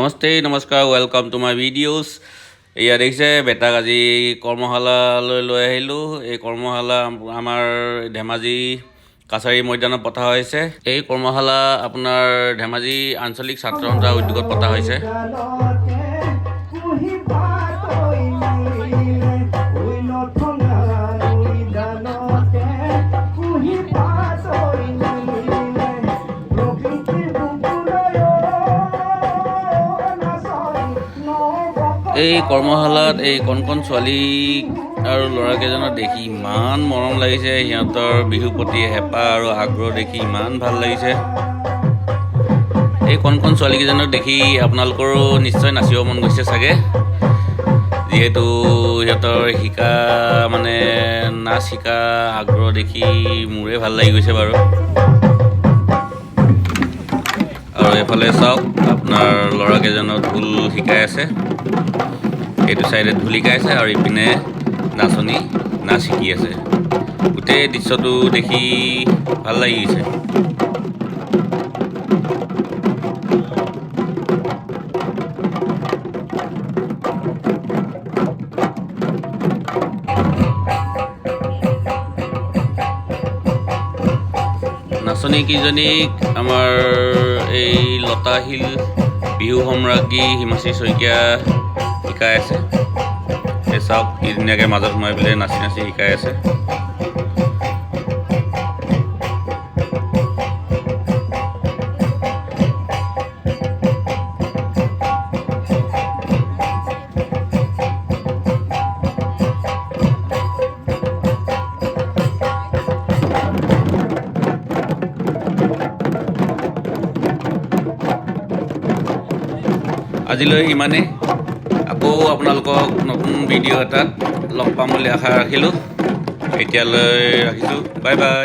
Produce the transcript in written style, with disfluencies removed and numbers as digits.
Namaste, namaskar, welcome to my videos. এয়া দেখিছে বেটাক আজি কৰ্মশালালৈ লৈ আহিলো। এই কৰ্মশালা আমাৰ ধেমাজি কাছাৰী ময়দানত পতা হৈছে। এই কৰ্মশালা আপোনাৰ ধেমাজি আঞ্চলিক ছাত্ৰ সন্থা উদ্যোগত পতা হৈছে। এই কৰ্মশালাত এই কণ ছোৱালী আৰু ল'ৰাকেইজনক দেখি ইমান মৰম লাগিছে। সিহঁতৰ বিহুৰ প্ৰতি হেঁপাহ আৰু আগ্ৰহ দেখি ইমান ভাল লাগিছে। এই কণ ছোৱালীকেইজনক দেখি আপোনালোকৰো নিশ্চয় নাচিব মন গৈছে চাগে, যিহেতু সিহঁতৰ নাচ শিকা আগ্ৰহ দেখি মোৰে ভাল লাগি গৈছে বাৰু। আৰু এইফালে চাওক, আপোনাৰ ল'ৰাকেইজনক ঢোল শিকাই আছে। এইটো চাইডে ঢোল শিকাই আছে আৰু ইপিনে নাচনী নাচ শিকি আছে। গোটেই দৃশ্যটো দেখি ভাল লাগি গৈছে। নাচনীকেইজনীক আমাৰ এই লতাশিল বিহু সম্ৰাজ্ঞী হিমাশ্ৰী শইকীয়া শিকাই আছে। এই চাওক, কি ধুনীয়াকৈ মাজত সোমাই পেলাই নাচি শিকাই আছে। আজিলৈ ইমানেই। আকৌ আপোনালোকক নতুন ভিডিঅ' এটাত লগ পাম বুলি আশা ৰাখিলোঁ। এতিয়ালৈ ৰাখিছোঁ, বাই বাই।